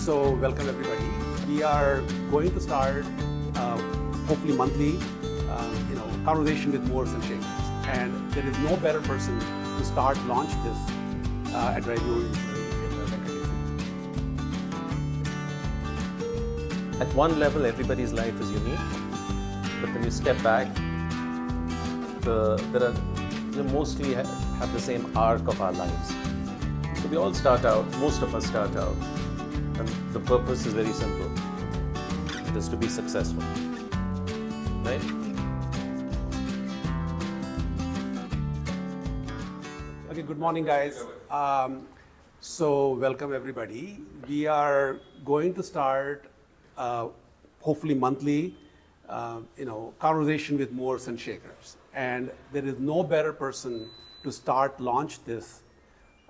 So welcome everybody. We are going to start hopefully monthly, conversation with movers and shakers. And there is no better person to start launch this at DriveU. At one level, everybody's life is unique, but when you step back, they mostly have the same arc of our lives. So we all start out, most of us start out, and the purpose is very simple. It is to be successful, right? Okay, good morning guys. So welcome everybody. We are going to start hopefully monthly, conversation with movers and shakers. And there is no better person to start launch this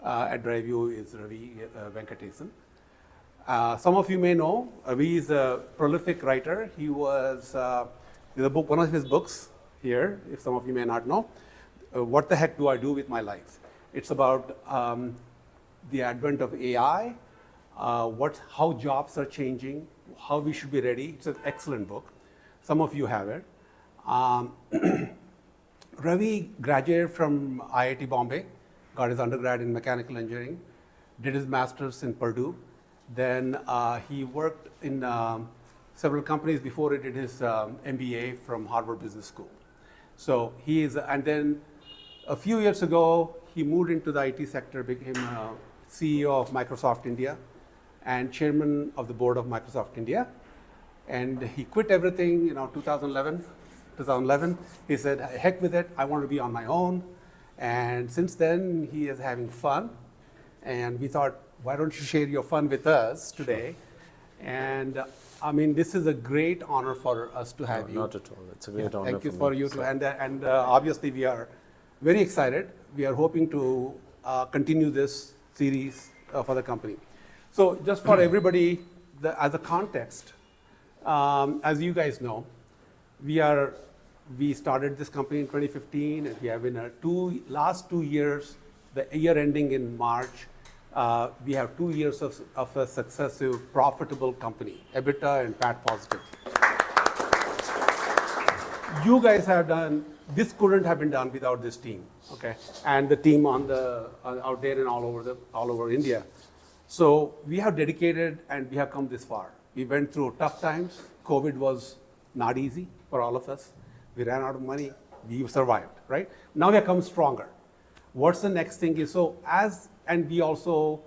at DriveU is Ravi Venkatesan. Some of you may know, Ravi is a prolific writer. He was, one of his books here, if some of you may not know, What the Heck Do I Do With My Life? It's about the advent of AI, how jobs are changing, how we should be ready. It's an excellent book. Some of you have it. Ravi graduated from IIT Bombay, got his undergrad in mechanical engineering, did his master's in Purdue. Then he worked in several companies before he did his MBA from Harvard Business School. So and then a few years ago, he moved into the IT sector, became CEO of Microsoft India and chairman of the board of Microsoft India. And he quit everything, 2011. He said, heck with it, I want to be on my own. And since then, he is having fun. And we thought, why don't you share your fun with us today? And this is a great honor for us to have you. Not at all. It's a great honor. Thank you for you too. And obviously, we are very excited. We are hoping to continue this series for the company. So just for everybody, as a context, as you guys know, we started this company in 2015, and we have been last 2 years, the year ending in March, we have 2 years of a successive profitable company, EBITDA and PAT positive. You guys have done, this couldn't have been done without this team, okay? And the team out there and all over India. So we have dedicated and we have come this far. We went through tough times. COVID was not easy for all of us. We ran out of money. We survived, right? Now we have come stronger. What's the next thing is, and we also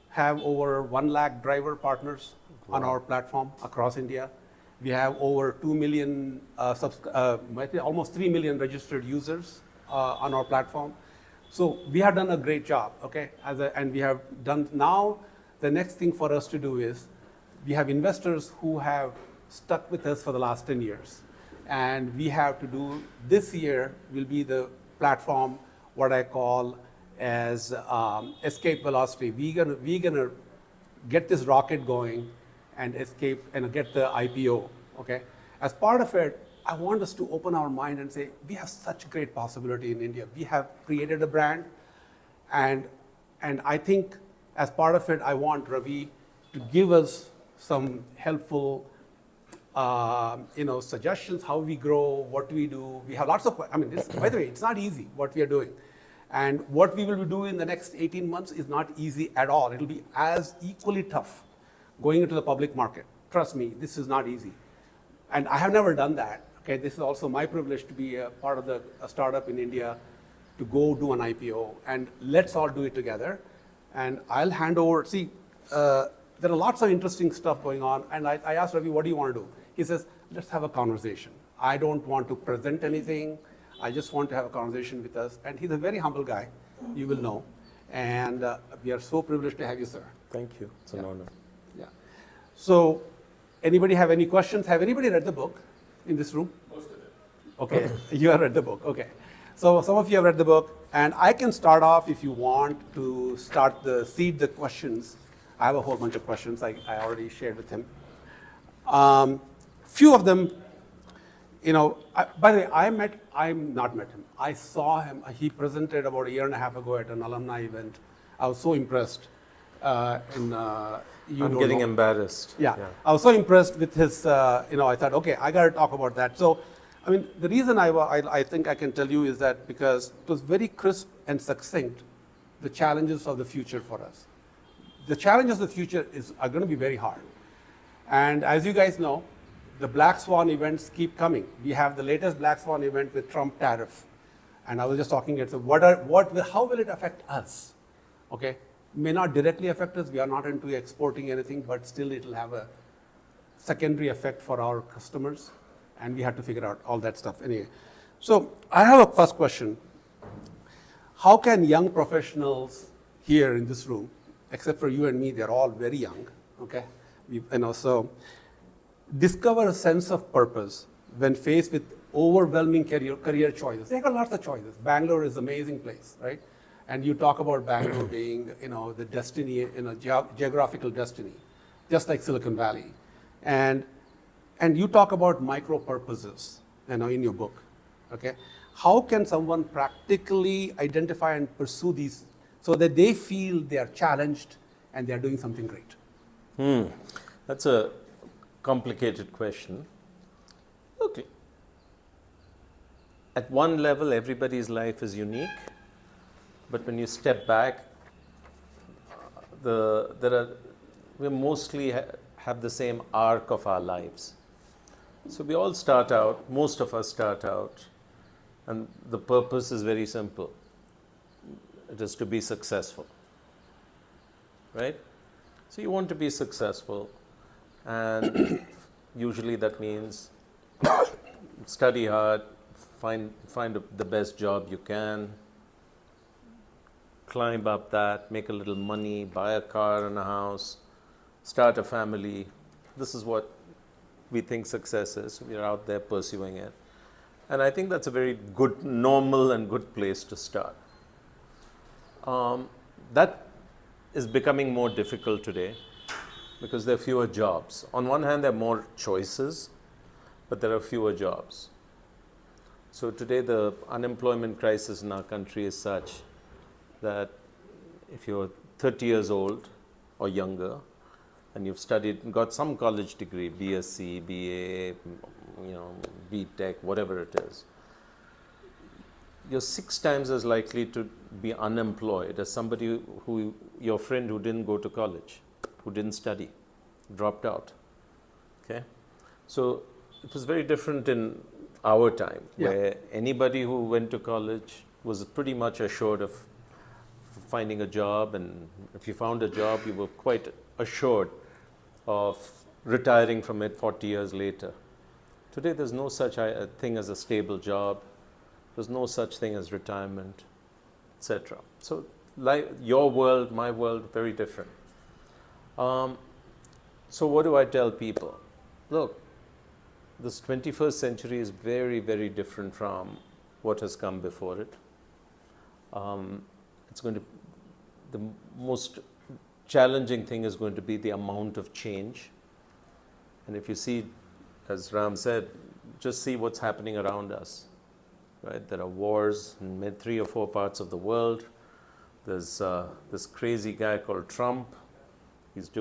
have over 1 lakh driver partners on our platform across India. We have over 2 million, almost 3 million registered users on our platform. So we have done a great job, okay? And we have done, now the next thing for us to do is, we have investors who have stuck with us for the last 10 years. And we have to do, this year will be the platform, what I call as escape velocity. We're gonna get this rocket going and escape and get the IPO, okay? As part of it, I want us to open our mind and say, we have such great possibility in India. We have created a brand, and I think as part of it, I want Ravi to give us some helpful suggestions, how we grow, what we do. We have lots of, by the way, it's not easy what we are doing. And what we will be doing in the next 18 months is not easy at all. It'll be as equally tough going into the public market. Trust me, this is not easy. And I have never done that. Okay, this is also my privilege to be a part of a startup in India, to go do an IPO, and let's all do it together. And I'll hand over, there are lots of interesting stuff going on, and I asked Ravi, what do you want to do? He says, let's have a conversation. I don't want to present anything. I just want to have a conversation with us. And he's a very humble guy, you will know. And we are so privileged to have you, sir. Thank you. It's an honor. Yeah. So, anybody have any questions? Have anybody read the book in this room? Most of it. Okay, you have read the book, okay. So some of you have read the book, and I can start off if you want to seed the questions. I have a whole bunch of questions I already shared with him. Few of them, by the way, I'm not met him. I saw him, he presented about a year and a half ago at an alumni event. I was so impressed. You I'm don't getting know. embarrassed. Yeah. I was so impressed with his, I thought, okay, I got to talk about that. So, I mean, the reason I think I can tell you is that because it was very crisp and succinct, the challenges of the future for us. The challenges of the future are going to be very hard. And as you guys know, the black swan events keep coming. We have the latest black swan event with Trump tariff. And I was just talking, it's how will it affect us? Okay, may not directly affect us. We are not into exporting anything, but still it will have a secondary effect for our customers. And we have to figure out all that stuff anyway. So I have a first question. How can young professionals here in this room, except for you and me, they're all very young, okay? So discover a sense of purpose when faced with overwhelming career choices. They got lots of choices. Bangalore is an amazing place, right? And you talk about Bangalore being, the destiny, geographical destiny, just like Silicon Valley. And you talk about micro purposes, in your book, okay? How can someone practically identify and pursue these so that they feel they are challenged and they are doing something great? That's a complicated question. Okay. At one level, everybody's life is unique, but when you step back, we mostly have the same arc of our lives. So we all start out, most of us start out, and the purpose is very simple. It is to be successful, right? So you want to be successful, and usually that means study hard, find the best job you can, climb up that, make a little money, buy a car and a house, start a family. This is what we think success is. We are out there pursuing it. And I think that's a very good, normal and good place to start. That is becoming more difficult today because there are fewer jobs. On one hand, there are more choices, but there are fewer jobs. So today, the unemployment crisis in our country is such that if you're 30 years old or younger, and you've got some college degree, BSc, BA, BTech, whatever it is, you're 6 times as likely to be unemployed as somebody your friend who didn't go to college, who didn't study, dropped out. Okay? So it was very different in our time, where anybody who went to college was pretty much assured of finding a job, and if you found a job, you were quite assured of retiring from it 40 years later. Today, there's no such thing as a stable job. There's no such thing as retirement, etc. So your world, my world, very different. So what do I tell people? Look, this 21st century is very, very different from what has come before it. The most challenging thing is going to be the amount of change. And if you see, as Rahm said, just see what's happening around us. Right? There are wars in 3 or 4 parts of the world. There's this crazy guy called Trump. He's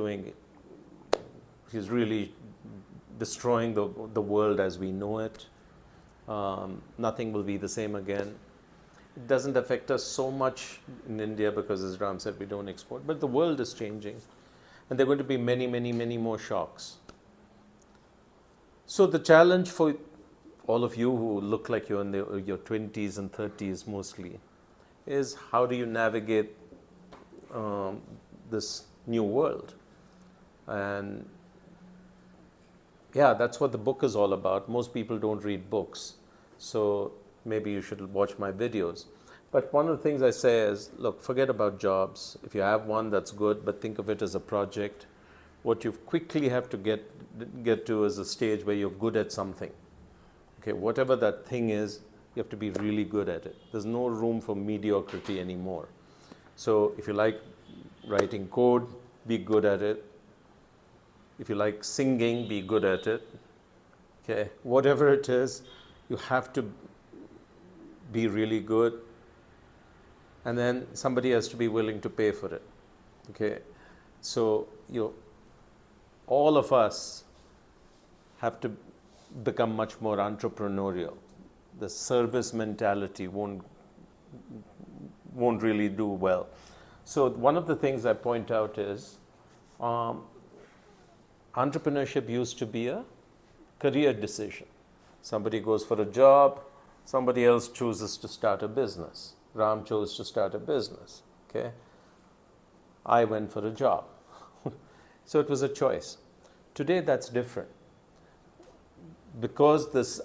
really destroying the world as we know it. Nothing will be the same again. It doesn't affect us so much in India because, as Rahm said, we don't export. But the world is changing. And there are going to be many, many, many more shocks. So the challenge for all of you who look like you're in your 20s and 30s mostly is how do you navigate this new world? And that's what the book is all about. Most people don't read books. So maybe you should watch my videos. But one of the things I say is, look, forget about jobs. If you have one, that's good, but think of it as a project. What you quickly have to get to is a stage where you're good at something. Okay, whatever that thing is, you have to be really good at it. There's no room for mediocrity anymore. So if you like writing code, be good at it. If you like singing, be good at it. Okay, whatever it is, you have to be really good. And then somebody has to be willing to pay for it. Okay, So all of us have to become much more entrepreneurial. The service mentality won't really do well. So one of the things I point out is entrepreneurship used to be a career decision. Somebody goes for a job, somebody else chooses to start a business. Rahm chose to start a business. Okay, I went for a job. So it was a choice. Today that's different. Because this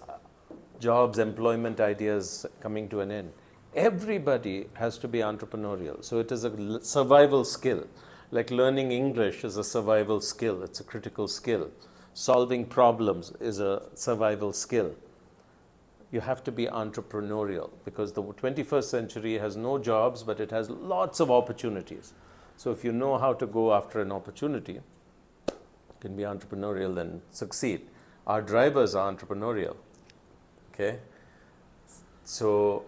jobs, employment idea is coming to an end, everybody has to be entrepreneurial. So it is a survival skill. Like learning English is a survival skill. It's a critical skill. Solving problems is a survival skill. You have to be entrepreneurial because the 21st century has no jobs, but it has lots of opportunities. So if you know how to go after an opportunity, you can be entrepreneurial and succeed. Our drivers are entrepreneurial. Okay? So,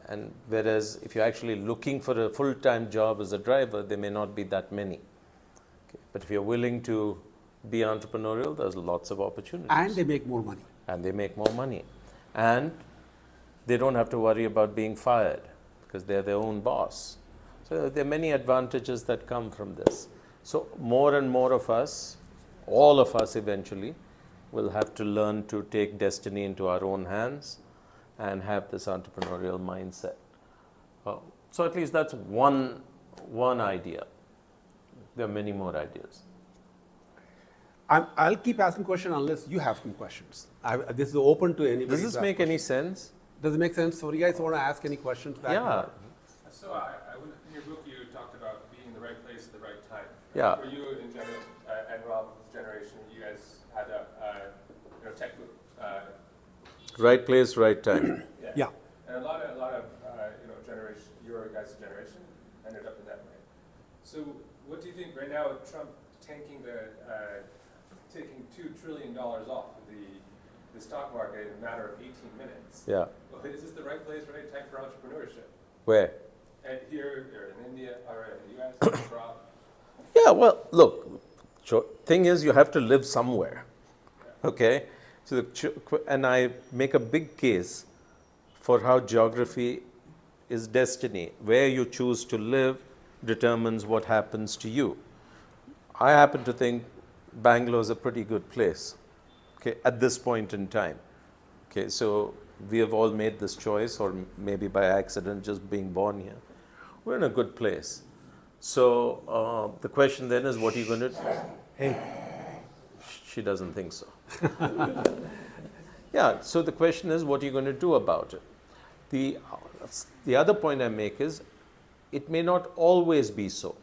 and whereas if you're actually looking for a full-time job as a driver, there may not be that many. Okay? But if you're willing to be entrepreneurial, there's lots of opportunities. And they make more money. And they make more money. And they don't have to worry about being fired because they're their own boss. So there are many advantages that come from this. So more and more of us, all of us eventually, will have to learn to take destiny into our own hands and have this entrepreneurial mindset. So at least that's one idea. There are many more ideas. I'll keep asking questions unless you have some questions. This is open to anybody. Does this make any sense? Does it make sense? So you guys want to ask any questions back? Yeah. So in your book you talked about being in the right place at the right time. Yeah. For you in general, and Rahm's generation, you guys had a tech boom. Right place, right time. Yeah. And a lot of generation, your guys' generation ended up in that way. So what do you think right now with Trump taking taking $2 trillion off the stock market in a matter of 18 minutes? Yeah. Well, is this the right place, right time for entrepreneurship? Where? And here, or in India, or in the US, abroad? Yeah, well, look, thing is you have to live somewhere, okay? So and I make a big case for how geography is destiny. Where you choose to live determines what happens to you. I happen to think Bangalore is a pretty good place, okay, at this point in time. Okay, so we have all made this choice, or maybe by accident, just being born here. We're in a good place. So the question then is, what are you going to do? Hey. She doesn't think so. Yeah, so the question is, what are you going to do about it? The other point I make is, it may not always be so.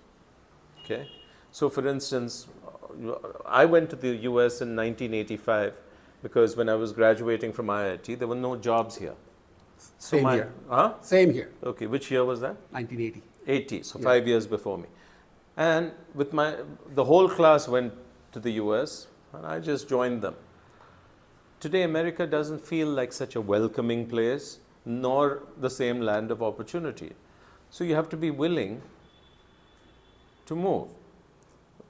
Okay? So for instance, I went to the US in 1985 because when I was graduating from IIT, there were no jobs here. Same here. Huh? Same here. Okay, which year was that? 1980. 80, so 5 years before me. And with the whole class went to the US, and I just joined them. Today, America doesn't feel like such a welcoming place, nor the same land of opportunity. So you have to be willing to move.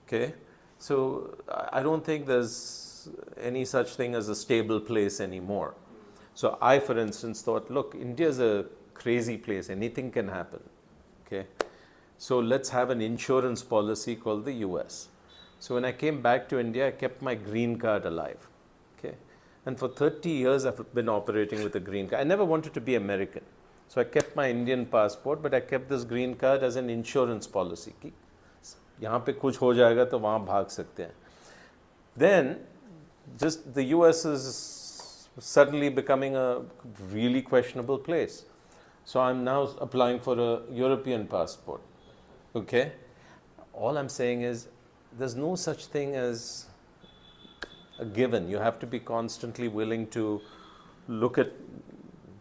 Okay? So I don't think there's any such thing as a stable place anymore. So I, for instance, thought, look, India's a crazy place. Anything can happen. Okay? So let's have an insurance policy called the US. So when I came back to India, I kept my green card alive. Okay? And for 30 years, I've been operating with a green card. I never wanted to be American. So I kept my Indian passport, but I kept this green card as an insurance policy. यहाँ पे कुछ हो जाएगा तो वहाँ भाग सकते हैं. Then, just the US is suddenly becoming a really questionable place. So I'm now applying for a European passport. Okay? All I'm saying is, there's no such thing as a given. You have to be constantly willing to look at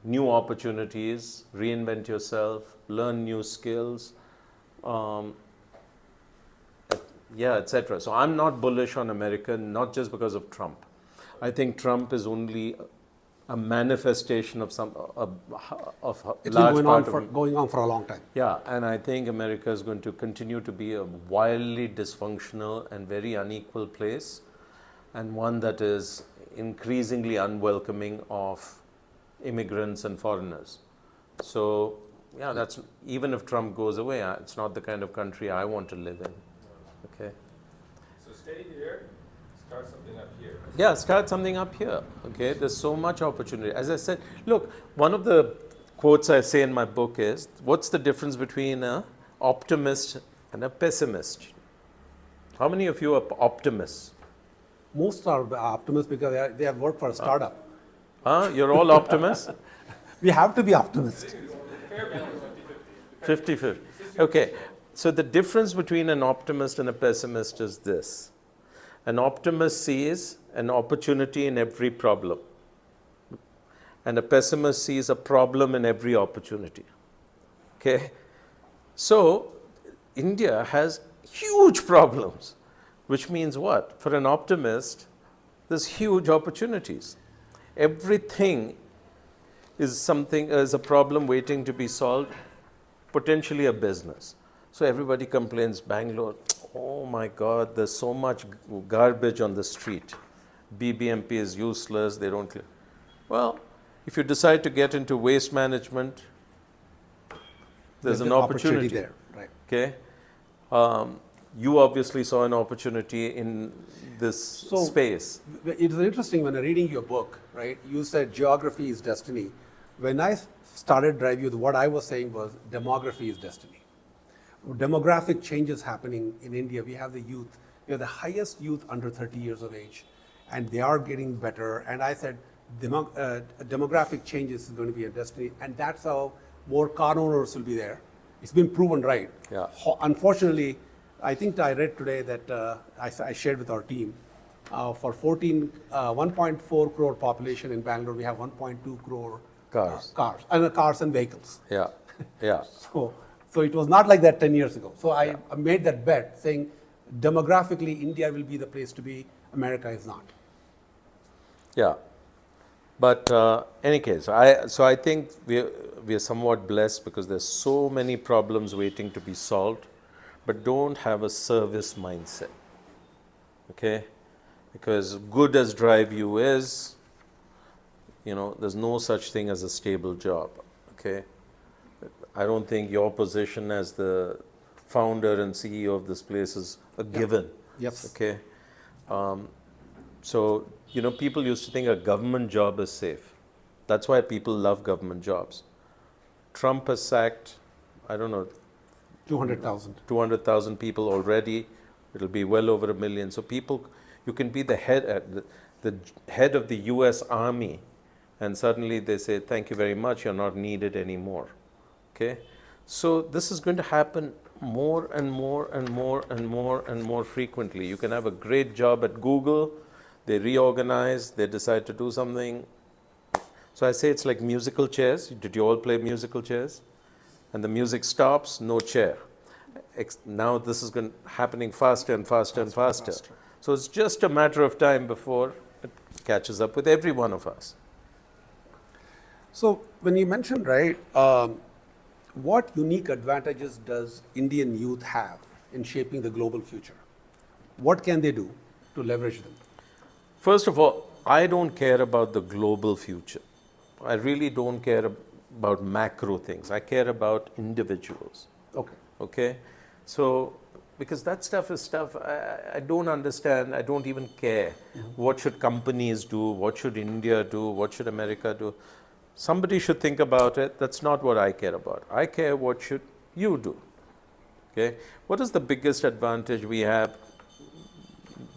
new opportunities, reinvent yourself, learn new skills, etc. So I'm not bullish on America, not just because of Trump. I think Trump is only a manifestation of some of a It's been large going part on, of going on for a long time. yeah, and I think America is going to continue to be a wildly dysfunctional and very unequal place, and one that is increasingly unwelcoming of immigrants and foreigners. So, yeah, that's even if Trump goes away, it's not the kind of country I want to live in. Okay. So stay here, start something up here. Yeah, start something up here. Okay, there's so much opportunity. As I said, look, one of the quotes I say in my book is, what's the difference between an optimist and a pessimist? How many of you are optimists? Most are optimists because they have worked for a startup. Huh? You're all optimists? We have to be optimists. Fair balance, 50-50. 50-50. Okay, so the difference between an optimist and a pessimist is this. An optimist sees an opportunity in every problem, and a pessimist sees a problem in every opportunity. Okay? So, India has huge problems, which means what? For an optimist, there's huge opportunities. Everything is a problem waiting to be solved, potentially a business. So everybody complains, Bangalore, oh my God, there's so much garbage on the street. BBMP is useless, they don't clear. Well, if you decide to get into waste management, there's an opportunity there. Right. Okay? You obviously saw an opportunity in this space. It's interesting when I'm reading your book, right? You said geography is destiny. When I started DriveU, what I was saying was demography is destiny. Demographic changes happening in India. We have the youth. We have the highest youth under 30 years of age, and they are getting better. And I said demographic changes is going to be a destiny, and that's how more car owners will be there. It's been proven right. Yeah. Unfortunately, I think I read today that I shared with our team, for 1.4 crore population in Bangalore, we have 1.2 crore cars and vehicles. Yeah, yeah. So it was not like that 10 years ago. So I made that bet saying demographically India will be the place to be, America is not. Yeah. But any case, I think we are somewhat blessed because there's so many problems waiting to be solved, but don't have a service mindset. Okay? Because good as DriveU is, there's no such thing as a stable job. Okay? I don't think your position as the founder and CEO of this place is a given. Yes. Okay? So, people used to think a government job is safe. That's why people love government jobs. Trump has sacked, 200,000 people already. It'll be well over 1 million. So you can be the head of the US Army, and suddenly they say, thank you very much, you're not needed anymore. Okay? So this is going to happen more and more and more and more and more frequently. You can have a great job at Google, they reorganize, they decide to do something. So I say it's like musical chairs. Did you all play musical chairs? And the music stops, no chair. Now this is happening faster and faster and faster. So it's just a matter of time before it catches up with every one of us. So when you mentioned, right, what unique advantages does Indian youth have in shaping the global future? What can they do to leverage them? First of all, I don't care about the global future. I really don't care about macro things. I care about individuals. Okay. Okay? So, because that stuff is stuff I don't understand, I don't even care. Mm-hmm. What should companies do? What should India do? What should America do? Somebody should think about it. That's not what I care about. I care what should you do. Okay? What is the biggest advantage we have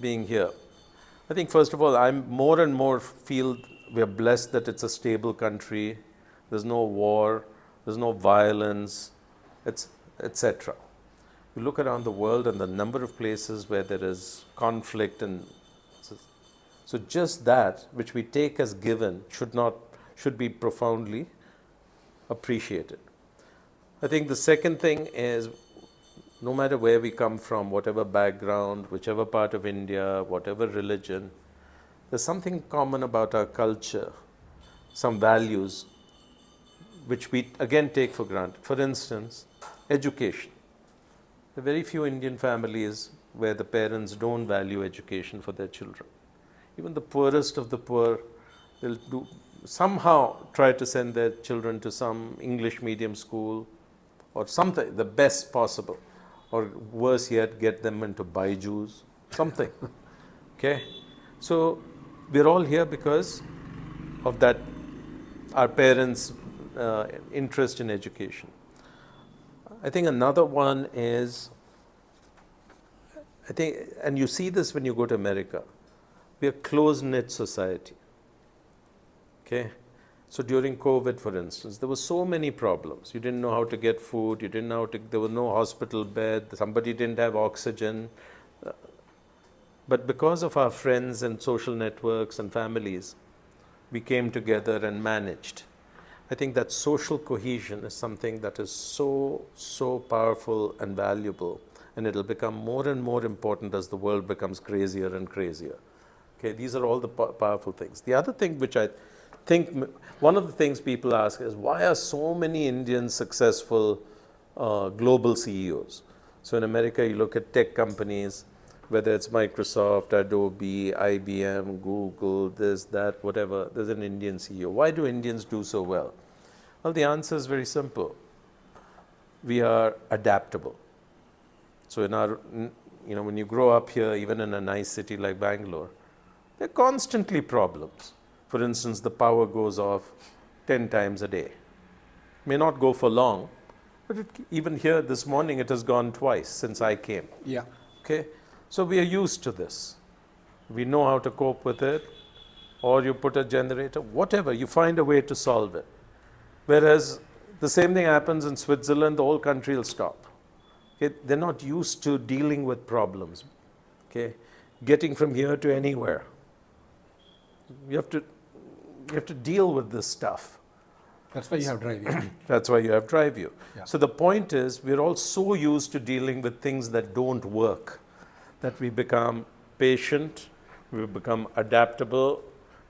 being here? I think first of all, I'm more and more feel we're blessed that it's a stable country. There's no war, there's no violence, etc. You look around the world and the number of places where there is conflict, and so just that, which we take as given, should be profoundly appreciated. I think the second thing is, no matter where we come from, whatever background, whichever part of India, whatever religion, there's something common about our culture, some values which we again take for granted. For instance, education. There are very few Indian families where the parents don't value education for their children. Even the poorest of the poor, they'll somehow try to send their children to some English medium school or something, the best possible. Or worse yet, get them into BYJU'S, something. Okay? So we're all here because of that, our parents' interest in education. I think another one is, and you see this when you go to America, we're a close-knit society. Okay? So during COVID, for instance, there were so many problems. You didn't know how to get food, you didn't know how to, there were no hospital bed, somebody didn't have oxygen. But because of our friends and social networks and families, we came together and managed. I think that social cohesion is something that is so powerful and valuable, and it'll become more and more important as the world becomes crazier and crazier. Okay, these are all the powerful things. The other thing which I think, one of the things people ask is, why are so many Indians successful global CEOs? So in America, you look at tech companies, whether it's Microsoft, Adobe, IBM, Google, this, that, whatever, there's an Indian CEO. Why do Indians do so well? Well, the answer is very simple. We are adaptable. So in our, when you grow up here, even in a nice city like Bangalore, there are constantly problems. For instance, the power goes off 10 times a day. May not go for long, but even here this morning it has gone twice since I came. Yeah. Okay? So we are used to this. We know how to cope with it, or you put a generator, whatever, you find a way to solve it. Whereas the same thing happens in Switzerland, the whole country will stop. Okay? They're not used to dealing with problems. Okay? Getting from here to anywhere. You have to deal with this stuff. That's why you have DriveU. That's why you have DriveU. Yeah. So the point is, we're all so used to dealing with things that don't work, that we become patient, we become adaptable,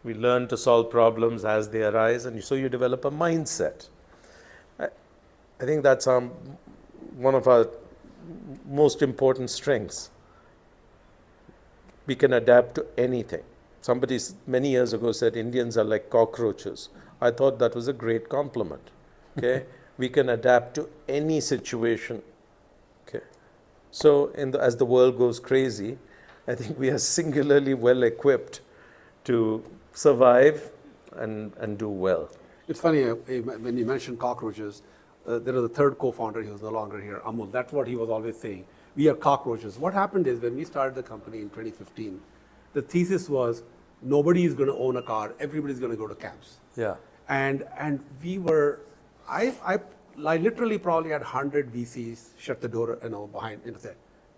we learn to solve problems as they arise, and so you develop a mindset. I think that's one of our most important strengths. We can adapt to anything. Somebody many years ago said Indians are like cockroaches. I thought that was a great compliment. Okay? We can adapt to any situation. Okay? So as the world goes crazy, I think we are singularly well equipped to survive and do well. It's funny, when you mentioned cockroaches, there was a third co-founder, he was no longer here, Amul. That's what he was always saying. We are cockroaches. What happened is, when we started the company in 2015, the thesis was, nobody is going to own a car, everybody's going to go to cabs. Yeah. And we were, I literally probably had 100 VCs shut the door, behind, said,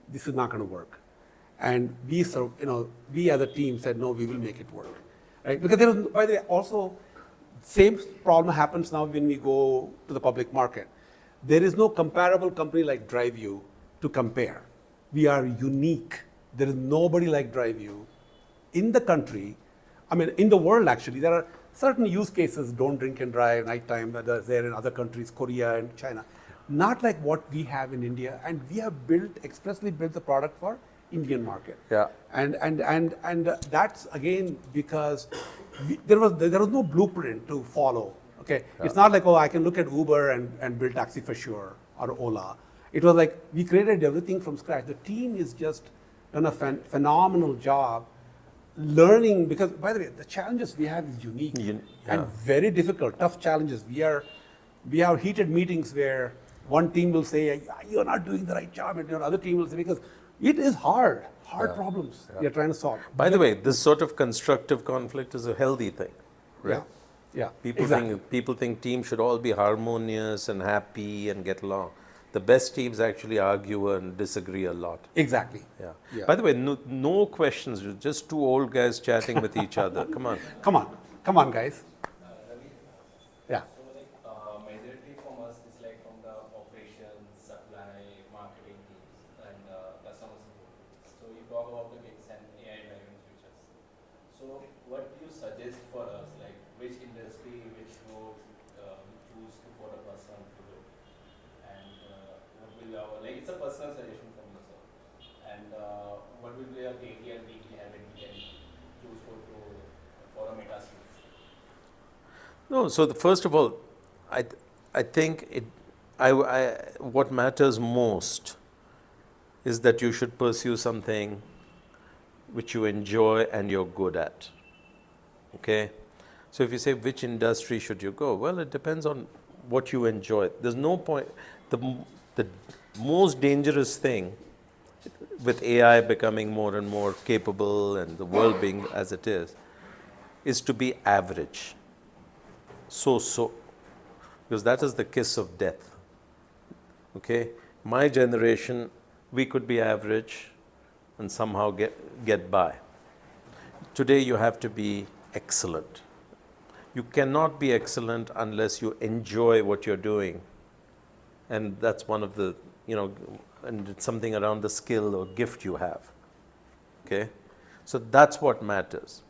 this is not going to work. And we as a team said, no, we will make it work. Right? Because there was, by the way, also, same problem happens now when we go to the public market. There is no comparable company like DriveU to compare. We are unique. There is nobody like DriveU in the country. I mean, in the world, actually. There are certain use cases, don't drink and drive, nighttime, that are there in other countries, Korea and China. Not like what we have in India. And we have expressly built the product for Indian market. Yeah. And that's again because there was no blueprint to follow. Okay, yeah. It's not like, oh, I can look at Uber and build taxi for sure, or Ola. It was like we created everything from scratch. The team is just done a phenomenal job learning, because by the way, the challenges we have is unique and very difficult, tough challenges. We have heated meetings where one team will say, you're not doing the right job, and the other team will say, because it is hard problems we are trying to solve. By the way, this sort of constructive conflict is a healthy thing, right? Yeah. People think teams should all be harmonious and happy and get along. The best teams actually argue and disagree a lot. Exactly. Yeah. By the way, no questions. Just two old guys chatting with each other. Come on. Come on, guys. Ravi? Yeah. So majority from us is like from the operations, supply, marketing teams, and customer support. So you talk about the big and AI-driven features. So what do you suggest for us? Like which industry, which road choose for the person to do, and what will be our, like, it's a personal suggestion from you, sir. And what will be our daily and weekly habit we can choose for a meta skills? No, so first of all, I think what matters most is that you should pursue something which you enjoy and you're good at. Okay? So if you say which industry should you go, well, it depends on what you enjoy. There's no point. The most dangerous thing with AI becoming more and more capable and the world being as it is to be average. So. Because that is the kiss of death. Okay? My generation, we could be average and somehow get by. Today you have to be excellent. You cannot be excellent unless you enjoy what you're doing. And that's one of the, and it's something around the skill or gift you have. Okay? So that's what matters.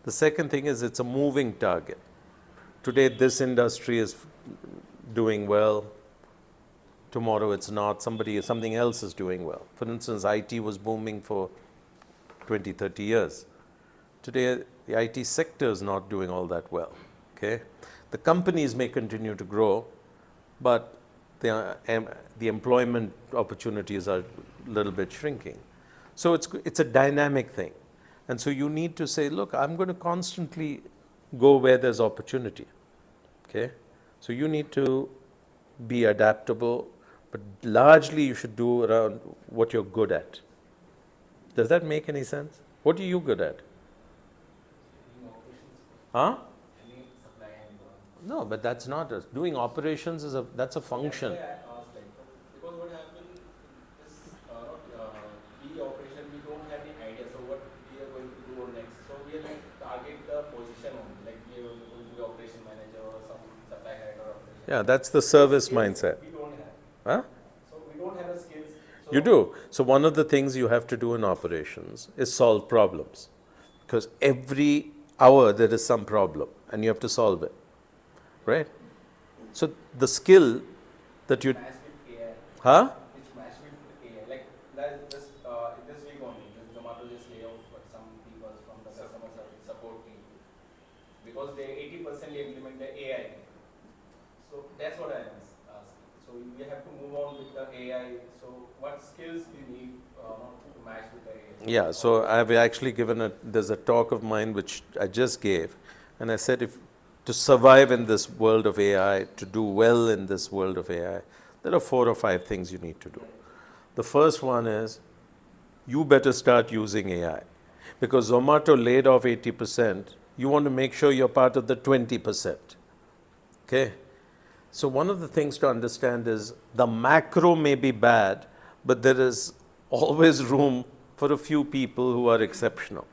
The second thing is it's a moving target. Today this industry is doing well. Tomorrow it's not. Something else is doing well. For instance, IT was booming for 20, 30 years. Today, the IT sector is not doing all that well. Okay? The companies may continue to grow, but the employment opportunities are a little bit shrinking. So it's a dynamic thing. And so you need to say, look, I'm going to constantly go where there's opportunity. Okay? So you need to be adaptable, but largely you should do around what you're good at. Does that make any sense? What are you good at? Huh? Any supply and No, but that's not doing operations that's a function. That's why I asked, because what happened is, the operation, we don't have the idea, so what we are going to do next. So we are like target the position only, like we are going to be operation manager or some supply head or operation. Yeah, that's the service Skills mindset. We don't have. Huh? So we don't have the skills. So You do. So one of the things you have to do in operations is solve problems. Because every hour there is some problem and you have to solve it. Right? So the skill that you... match with AI. Huh? Which match with AI. Like this week only, Zomato just lay off some people from the customer support team because they 80% implement the AI. So that's what I was asking. So we have to move on with the AI. So what skills we need to match with the AI? Yeah, so I've actually there's a talk of mine which I just gave, and I said to survive in this world of AI, to do well in this world of AI, there are 4 or 5 things you need to do. The first one is, you better start using AI. Because Zomato laid off 80%, you want to make sure you're part of the 20%. Okay? So one of the things to understand is, the macro may be bad, but there is always room for a few people who are exceptional.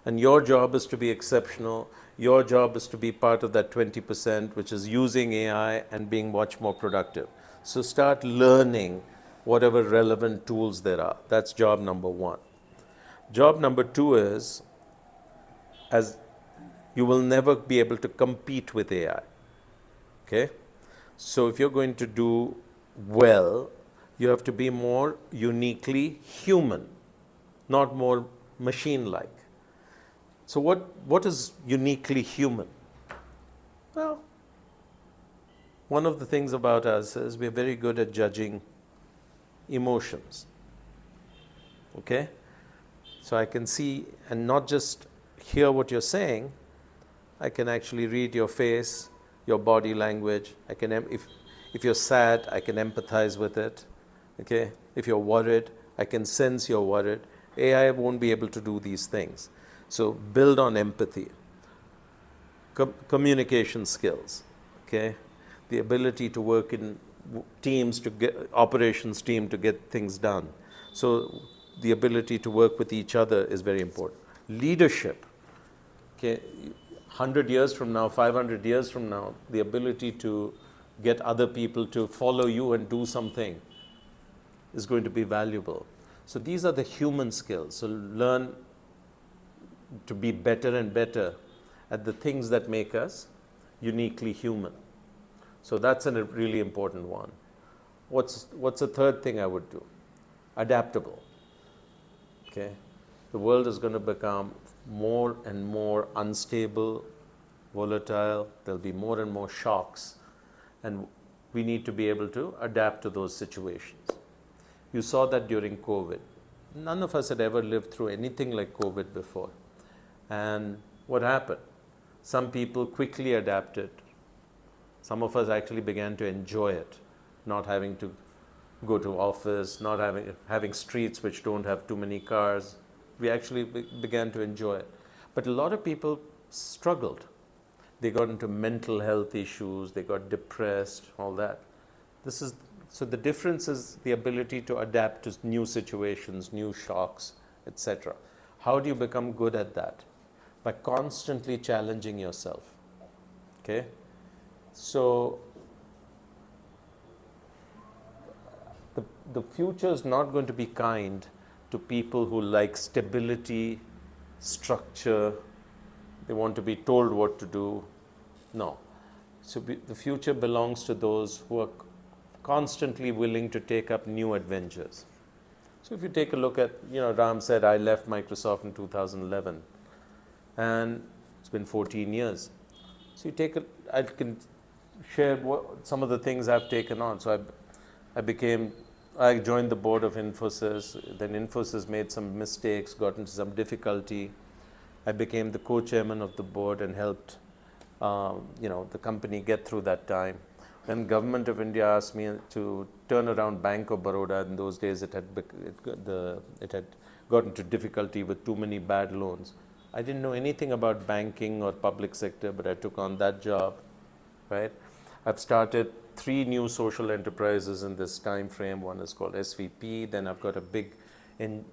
And your job is to be exceptional. Your job is to be part of that 20%, which is using AI and being much more productive. So start learning whatever relevant tools there are. That's job number 1. Job number 2 is, as you will never be able to compete with AI. Okay? So if you're going to do well, you have to be more uniquely human, not more machine-like. So what is uniquely human? Well, one of the things about us is we're very good at judging emotions. Okay? So I can see and not just hear what you're saying, I can actually read your face, your body language. I can, if you're sad, I can empathize with it. Okay? If you're worried, I can sense you're worried. AI won't be able to do these things. So build on empathy, communication skills, okay? The ability to work in teams to get operations team to get things done. So the ability to work with each other is very important. Leadership, okay? 100 years from now, 500 years from now, the ability to get other people to follow you and do something is going to be valuable. So these are the human skills. So learn to be better and better at the things that make us uniquely human. So that's a really important one. What's the third thing I would do? Adaptable. Okay? The world is going to become more and more unstable, volatile. There'll be more and more shocks. And we need to be able to adapt to those situations. You saw that during COVID. None of us had ever lived through anything like COVID before. And what happened? Some people quickly adapted. Some of us actually began to enjoy it, not having to go to office, not having streets which don't have too many cars. We actually began to enjoy it. But a lot of people struggled. They got into mental health issues, they got depressed, all that. So the difference is the ability to adapt to new situations, new shocks, etc. How do you become good at that? By constantly challenging yourself. Okay? So the future is not going to be kind to people who like stability, structure, they want to be told what to do. No. So the future belongs to those who are constantly willing to take up new adventures. So if you take a look at, Rahm said, I left Microsoft in 2011, and it's been 14 years. So I can share some of the things I've taken on. So I joined the board of Infosys, then Infosys made some mistakes, got into some difficulty. I became the co-chairman of the board and helped the company get through that time. Then Government of India asked me to turn around Bank of Baroda. In those days, it had got into difficulty with too many bad loans. I didn't know anything about banking or public sector, but I took on that job, right? I've started 3 new social enterprises in this time frame. One is called SVP. Then I've got a big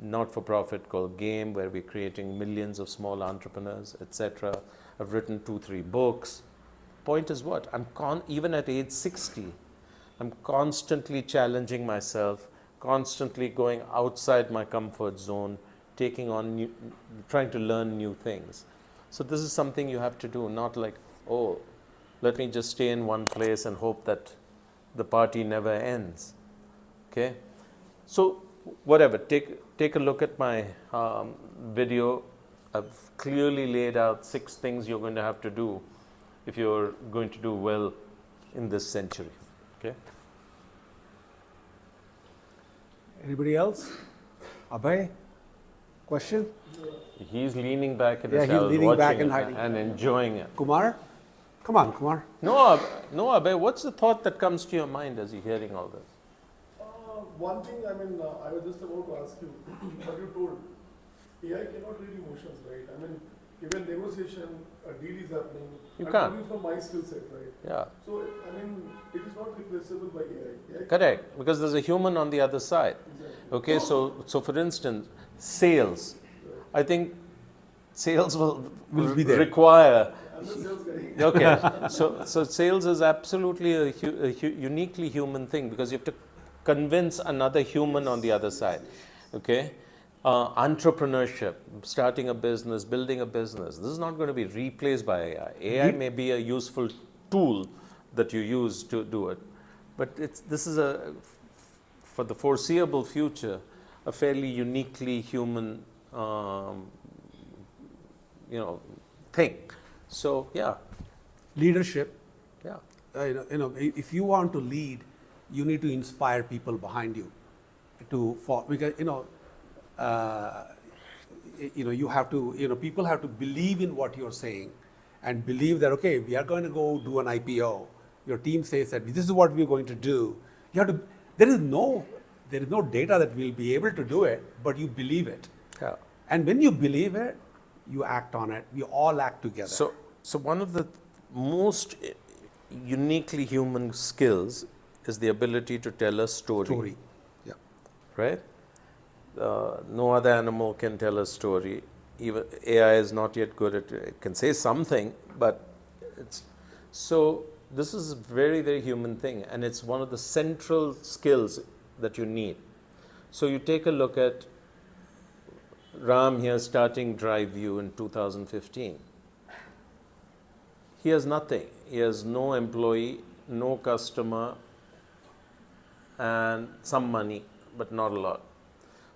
not-for-profit called Game, where we're creating millions of small entrepreneurs, etc. I've written 2-3 books. Point is what? Even at age 60, I'm constantly challenging myself, constantly going outside my comfort zone, trying to learn new things. So this is something you have to do, not like, oh, let me just stay in one place and hope that the party never ends. Okay? So whatever, take a look at my video. I've clearly laid out 6 things you're going to have to do if you're going to do well in this century. Okay? Anybody else? Abhay? Question? He's leaning back in his Yeah, he's house, leaning watching back and it hiding. and enjoying it. Kumar? Come on, Kumar. No, Abhay, what's the thought that comes to your mind as you're hearing all this? One thing, I was just about to ask you, what you told, AI cannot read emotions, right? Even negotiation, a deal is happening. You I'm can't. coming from my skill set, right? Yeah. So, it is not replaceable by AI. Correct, because there's a human on the other side. Exactly. Okay, so for instance, sales. I think sales will Will be there. require. I'm the sales guy. Okay, so sales is absolutely a uniquely human thing, because you have to convince another human on the other side. Okay, entrepreneurship, starting a business, building a business. This is not going to be replaced by AI. AI may be a useful tool that you use to do it, but this is for the foreseeable future, a fairly uniquely human, thing. So yeah, Leadership. yeah. If you want to lead, you need to inspire people behind you because you have to, people have to believe in what you're saying and believe that, okay, we are going to go do an IPO. Your team says that this is what we're going to do. There is no data that will be able to do it, but you believe it. Yeah. And when you believe it, you act on it. We all act together. So one of the most uniquely human skills is the ability to tell a story. Yeah. Right? No other animal can tell a story. Even AI is not yet good at it. It can say something, but so this is a very, very human thing, and it's one of the central skills that you need. So you take a look at Rahm here starting DriveU in 2015. He has nothing. He has no employee, no customer, and some money, but not a lot.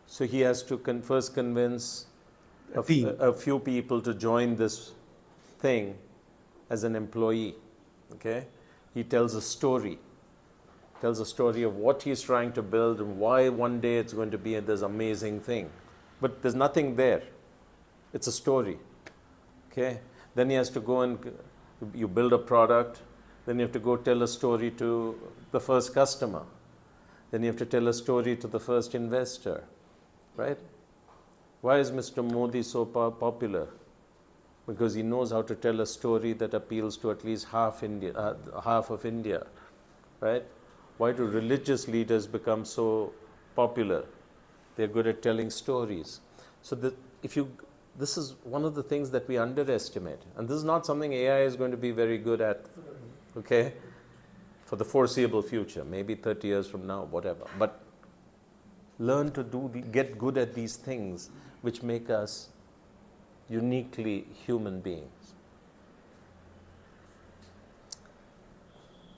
So he has to first convince a few people to join this thing as an employee. Okay? He tells a story. Tells a story of what he's trying to build and why one day it's going to be this amazing thing. But there's nothing there. It's a story. Okay? Then he has to go and you build a product. Then you have to go tell a story to the first customer. Then you have to tell a story to the first investor. Right? Why is Mr. Modi so popular? Because he knows how to tell a story that appeals to at least half of India. Right? Why do religious leaders become so popular? They're good at telling stories. So this is one of the things that we underestimate. And this is not something AI is going to be very good at, okay, for the foreseeable future, maybe 30 years from now, whatever. But learn to get good at these things which make us uniquely human beings.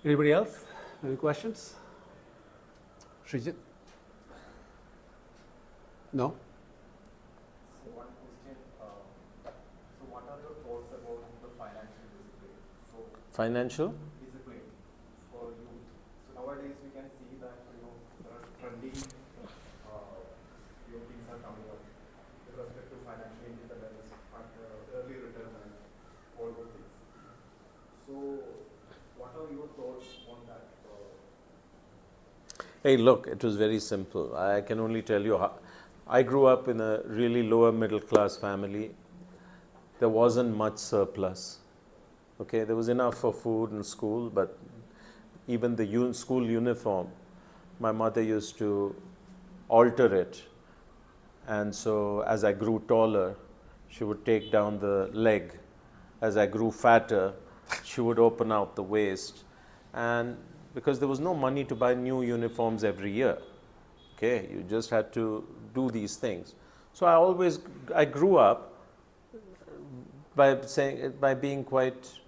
Anybody else? Any questions? Srijit? No? So one question, so what are your thoughts about the financial discipline? So Financial? discipline for youth. So nowadays we can see that there are trending things are coming up with respect to financial independence, early retirement, all those things. So what are your thoughts on that? Hey, look, it was very simple. I can only tell you how. I grew up in a really lower middle class family. There wasn't much surplus. Okay, there was enough for food and school, but even the school uniform, my mother used to alter it. And so as I grew taller, she would take down the leg. As I grew fatter, she would open out the waist. And because there was no money to buy new uniforms every year. Okay, you just had to do these things. So I grew up by being quite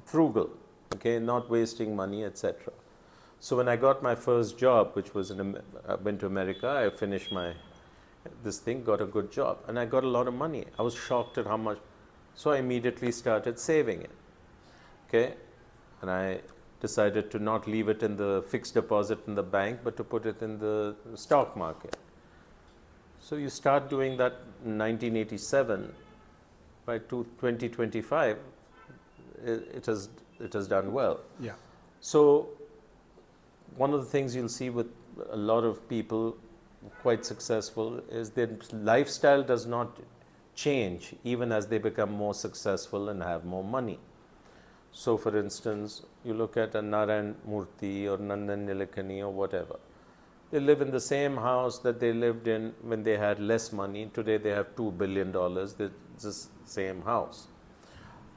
frugal, okay, not wasting money, etc. So when I got my first job, which was I went to America, I finished this thing, got a good job, and I got a lot of money. I was shocked at how much, so I immediately started saving it, okay, and I decided to not leave it in the fixed deposit in the bank, but to put it in the stock market. So you start doing that in 1987. By 2025, it has done well. Yeah. So one of the things you'll see with a lot of people quite successful is their lifestyle does not change even as they become more successful and have more money. So for instance, you look at a Narayan Murthy or Nandan Nilekani or whatever. They live in the same house that they lived in when they had less money. Today they have $2 billion. It's the same house.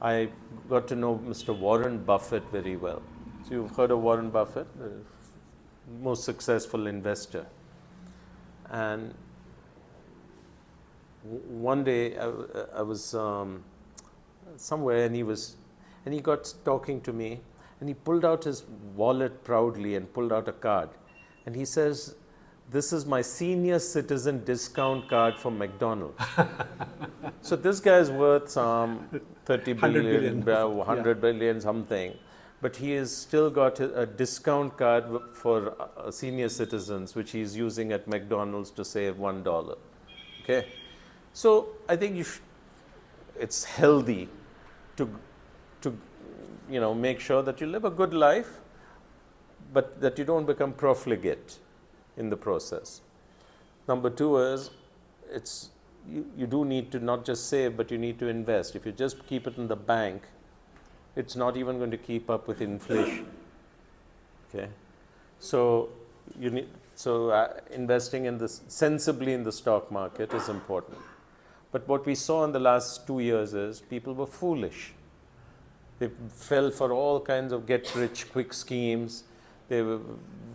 I got to know Mr. Warren Buffett very well. So you've heard of Warren Buffett, the most successful investor. And one day I was somewhere and he got talking to me and he pulled out his wallet proudly and pulled out a card. And he says, "This is my senior citizen discount card from McDonald's." So this guy is worth some 30 billion, 100 billion something. But he has still got a discount card for senior citizens, which he's using at McDonald's to save $1. Okay? So I think it's healthy to make sure that you live a good life, but that you don't become profligate in the process. Number two is, you do need to not just save, but you need to invest. If you just keep it in the bank, it's not even going to keep up with inflation. Okay, so investing sensibly in the stock market is important. But what we saw in the last 2 years is people were foolish. They fell for all kinds of get-rich-quick schemes. They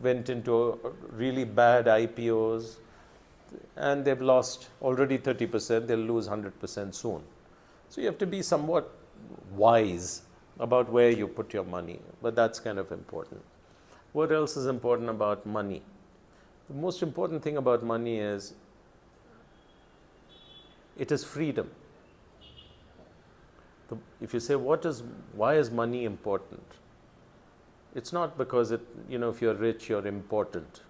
went into really bad IPOs, and they've lost already 30%. They'll lose 100% soon. So you have to be somewhat wise about where you put your money, but that's kind of important. What else is important about money? The most important thing about money is it is freedom. If you say, why is money important? It's not because if you're rich, you're important.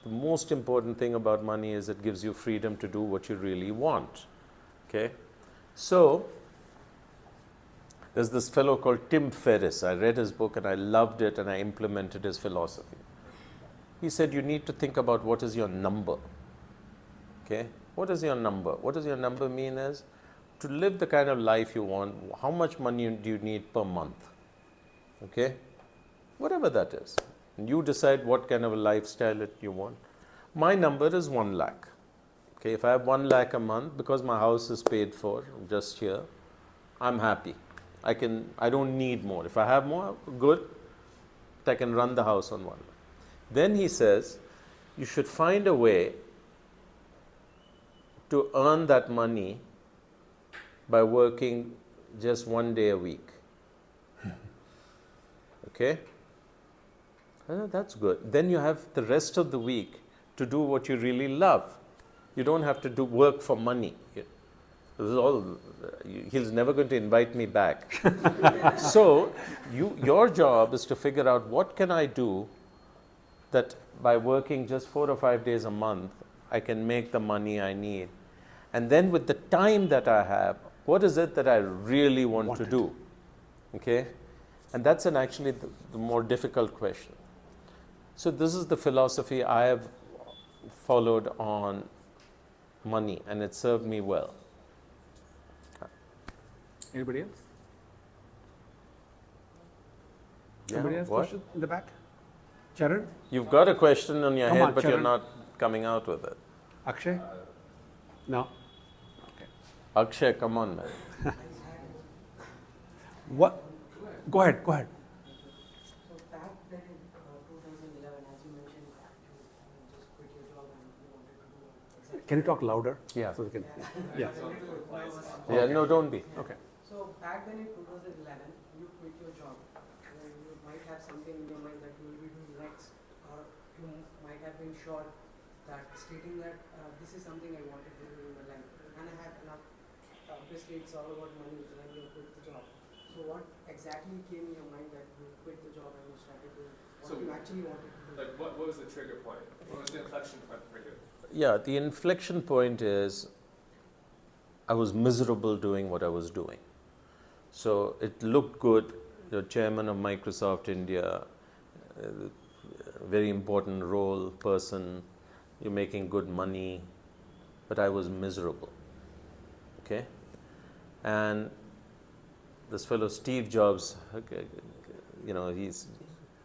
The most important thing about money is it gives you freedom to do what you really want. Okay? So, there's this fellow called Tim Ferriss. I read his book and I loved it and I implemented his philosophy. He said you need to think about what is your number. Okay? What is your number? What does your number mean is to live the kind of life you want, how much money do you need per month? Okay? Whatever that is. And you decide what kind of a lifestyle that you want. My number is 1 lakh. Okay, if I have 1 lakh a month, because my house is paid for just here, I'm happy. I don't need more. If I have more, good. I can run the house on 1 lakh. Then he says, you should find a way to earn that money by working just 1 day a week. Okay? That's good. Then you have the rest of the week to do what you really love. You don't have to do work for money. This is all. He's never going to invite me back. So your job is to figure out what can I do that by working just 4 or 5 days a month, I can make the money I need. And then with the time that I have, what is it that I really want to do? Okay? And that's actually the more difficult question. So this is the philosophy I have followed on money, and it served me well. Anybody else? Yeah, Anybody else? what? Question in the back? Charan? You've got a question on your Come head, on, but you're Charan. not coming out with it. Akshay? No? Akshay, come on, man. What? Go ahead. So back then in 2011, as you mentioned, you just quit your job and you wanted to do exactly. Can you talk louder? Yeah. So we can. Yeah. Yeah, no, don't be. Okay. So back then in 2011, you quit your job. And you might have something in your mind that you will be doing next, or you might have been sure that stating that this is something I wanted to do in my life. And I had enough. Obviously, it's all about money when you quit the job. So what exactly came in your mind that you quit the job and you started doing what So, you actually wanted to do? Like, what was the trigger point? What was the inflection point for you? Yeah, the inflection point is I was miserable doing what I was doing. So it looked good. You're chairman of Microsoft India, very important role, person, you're making good money, but I was miserable. Okay? And this fellow Steve Jobs, he's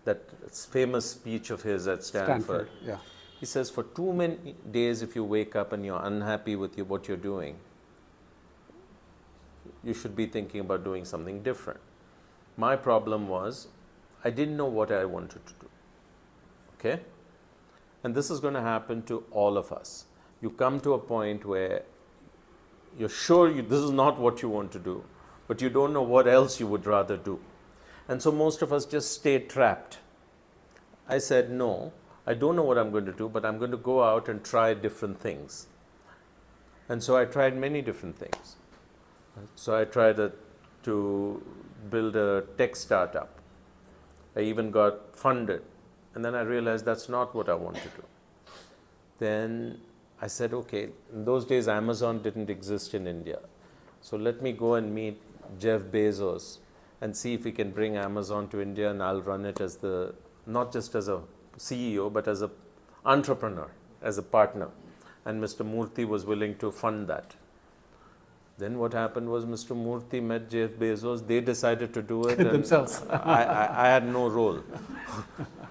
that famous speech of his at Stanford. Yeah. He says, for too many days, if you wake up and you're unhappy with what you're doing, you should be thinking about doing something different. My problem was, I didn't know what I wanted to do. Okay? And this is going to happen to all of us. You come to a point where you're sure this is not what you want to do, but you don't know what else you would rather do. And so most of us just stay trapped. I said, no, I don't know what I'm going to do, but I'm going to go out and try different things. And so I tried many different things. So I tried to build a tech startup. I even got funded. And then I realized that's not what I want to do. Then I said, okay, in those days Amazon didn't exist in India. So let me go and meet Jeff Bezos and see if we can bring Amazon to India, and I'll run it as not just as a CEO, but as an entrepreneur, as a partner. And Mr. Murthy was willing to fund that. Then what happened was Mr. Murthy met Jeff Bezos. They decided to do it themselves. I had no role.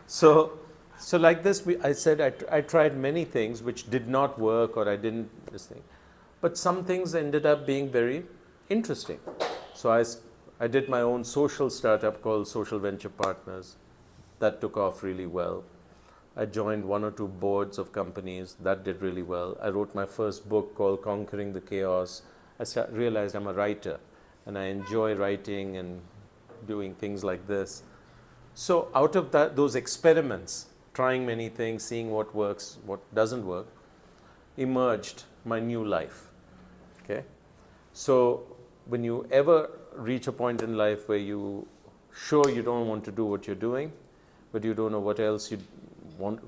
So like this, I said I tried many things which did not work, or I didn't this thing. But some things ended up being very interesting. So I did my own social startup called Social Venture Partners. That took off really well. I joined 1 or 2 boards of companies. That did really well. I wrote my first book called Conquering the Chaos. I realized I'm a writer, and I enjoy writing and doing things like this. So out of that, those experiments, trying many things, seeing what works, what doesn't work, emerged my new life. Okay? So when you ever reach a point in life where you don't want to do what you're doing, but you don't know what else you want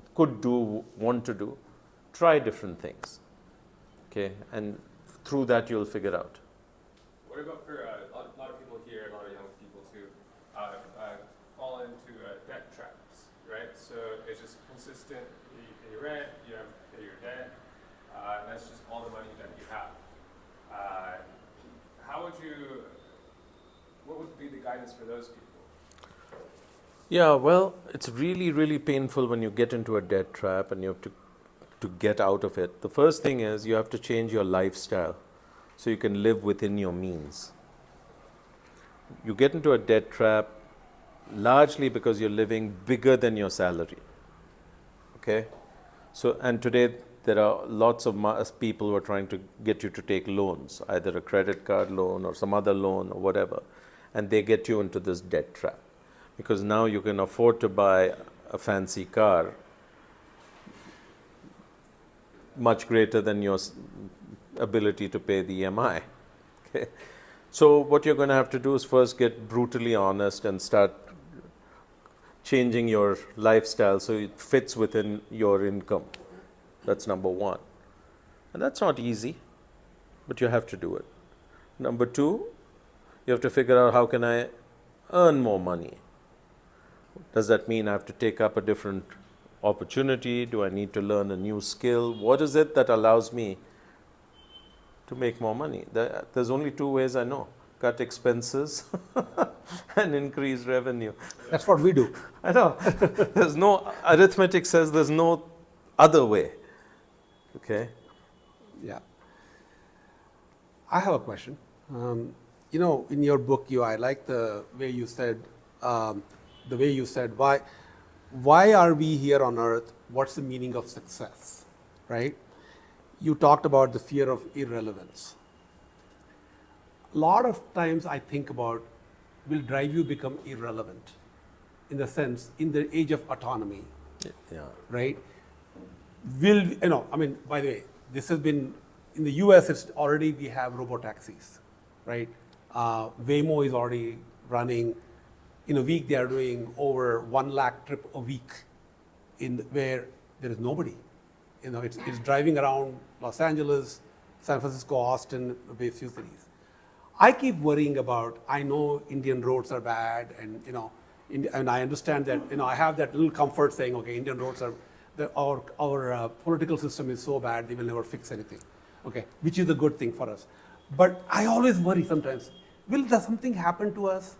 to do, try different things. Okay? And through that you'll figure out. What about for a lot of people here, a lot of young people too, fall into debt traps, right? So it's just consistent, you pay your rent, you have to pay your debt, and that's just all the money that you have. What would be the guidance for those people? Yeah, well, it's really, really painful when you get into a debt trap and you have to get out of it. The first thing is you have to change your lifestyle so you can live within your means. You get into a debt trap largely because you're living bigger than your salary. Okay? So, and today there are lots of people who are trying to get you to take loans, either a credit card loan or some other loan or whatever, and they get you into this debt trap. Because now you can afford to buy a fancy car much greater than your ability to pay the EMI. Okay? So what you're going to have to do is first get brutally honest and start changing your lifestyle so it fits within your income. That's number one. And that's not easy, but you have to do it. Number two, you have to figure out how can I earn more money. Does that mean I have to take up a different opportunity? Do I need to learn a new skill? What is it that allows me to make more money? There's only two ways I know: cut expenses and increase revenue. That's what we do. I know. There's no, arithmetic says there's no other way. Okay? Yeah. I have a question. In your book, I like the way you said, why are we here on earth? What's the meaning of success, right? You talked about the fear of irrelevance. A lot of times I think about, will DriveU become irrelevant? In the sense, in the age of autonomy, Yeah. right? By the way, this has been, in the US, it's already, we have robo-taxis, right? Waymo is already running. In a week, they are doing over 1 lakh trip a week where there is nobody. It's driving around Los Angeles, San Francisco, Austin, a few cities. I keep worrying about, I know Indian roads are bad, and I understand that, I have that little comfort saying, okay, Indian roads are, our political system is so bad, they will never fix anything, okay, which is a good thing for us. But I always worry sometimes, will something happen to us?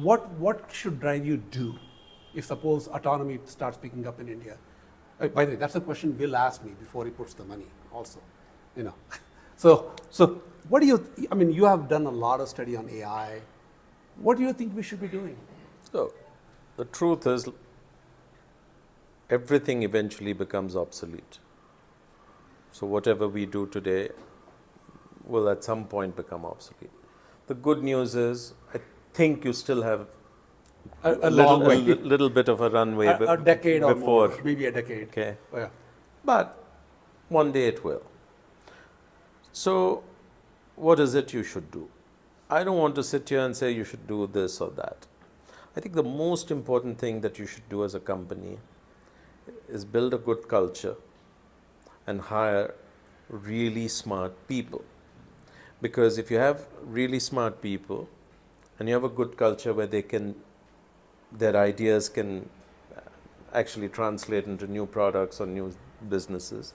What should DriveU do if suppose autonomy starts picking up in India? By the way, that's a question Will asked me before he puts the money also, So what do you have done a lot of study on AI. What do you think we should be doing? So the truth is, everything eventually becomes obsolete. So whatever we do today will at some point become obsolete. The good news is, I think you still have a long way. little bit of a runway A decade before. or more, maybe a decade. Okay. Oh, yeah. But one day it will. So what is it you should do? I don't want to sit here and say you should do this or that. I think the most important thing that you should do as a company is build a good culture and hire really smart people. Because if you have really smart people and you have a good culture where their ideas can actually translate into new products or new businesses,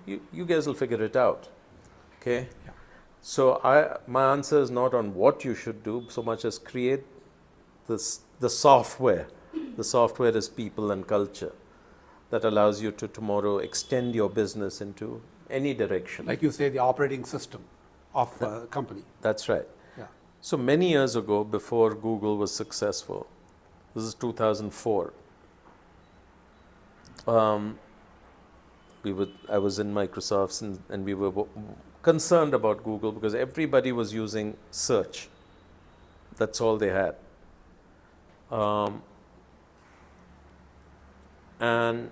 you guys will figure it out. Okay? Yeah. So my answer is not on what you should do so much as create the software. The software is people and culture that allows you to tomorrow extend your business into any direction. Like you say, the operating system of a company. That's right. Yeah. So many years ago, before Google was successful, this is 2004, I was in Microsoft and we were concerned about Google because everybody was using search. That's all they had. And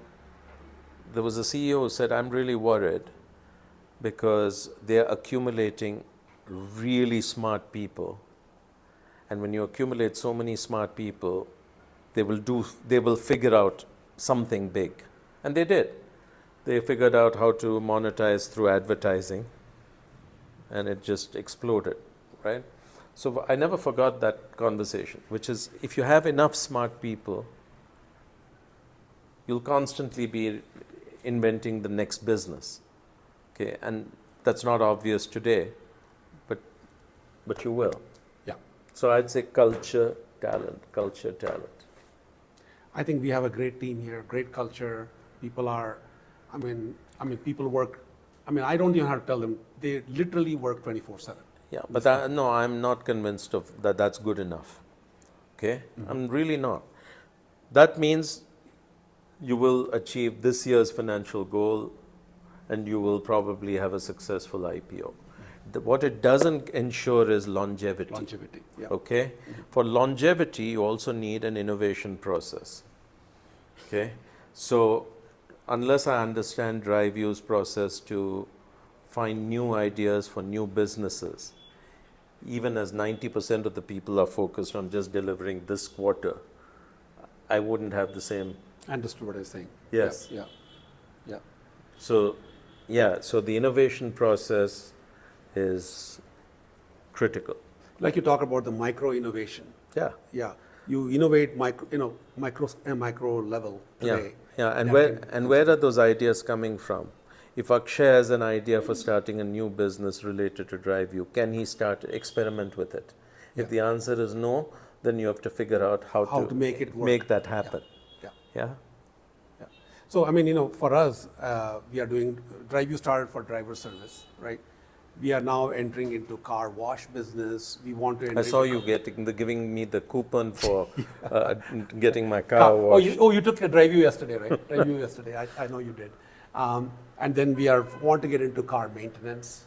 there was a CEO who said, I'm really worried because they're accumulating really smart people. And when you accumulate so many smart people, they will figure out something big. And they did. They figured out how to monetize through advertising, and it just exploded, right? So I never forgot that conversation, which is if you have enough smart people, you'll constantly be inventing the next business. Okay, and that's not obvious today, but you will. Yeah. So I'd say culture, talent, culture, talent. I think we have a great team here, great culture. People are, people work. I don't even have to tell them. They literally work 24/7. Yeah, but no, I'm not convinced of that. That's good enough. Okay, I'm really not. That means you will achieve this year's financial goal, and you will probably have a successful IPO. What it doesn't ensure is longevity. Longevity. Yeah. Okay, for longevity, you also need an innovation process. Okay, so unless I understand DriveU's process to find new ideas for new businesses, even as 90% of the people are focused on just delivering this quarter, I wouldn't have the same. Understood what I was saying. Yes. Yeah. Yeah. So the innovation process is critical. Like you talk about the micro innovation. Yeah. Yeah. You innovate micro level today. Yeah. And That where are those ideas coming from? If Akshay has an idea for starting a new business related to DriveU, can he start experiment with it? Yeah. If the answer is no, then you have to figure out how to make it work. make that happen. Yeah. Yeah. Yeah. So for us, we are doing DriveU started for driver service, right? We are now entering into car wash business. We want to. I saw you giving me the coupon for getting my car washed. You took a DriveU yesterday, right? DriveU yesterday. I know you did. And then we want to get into car maintenance,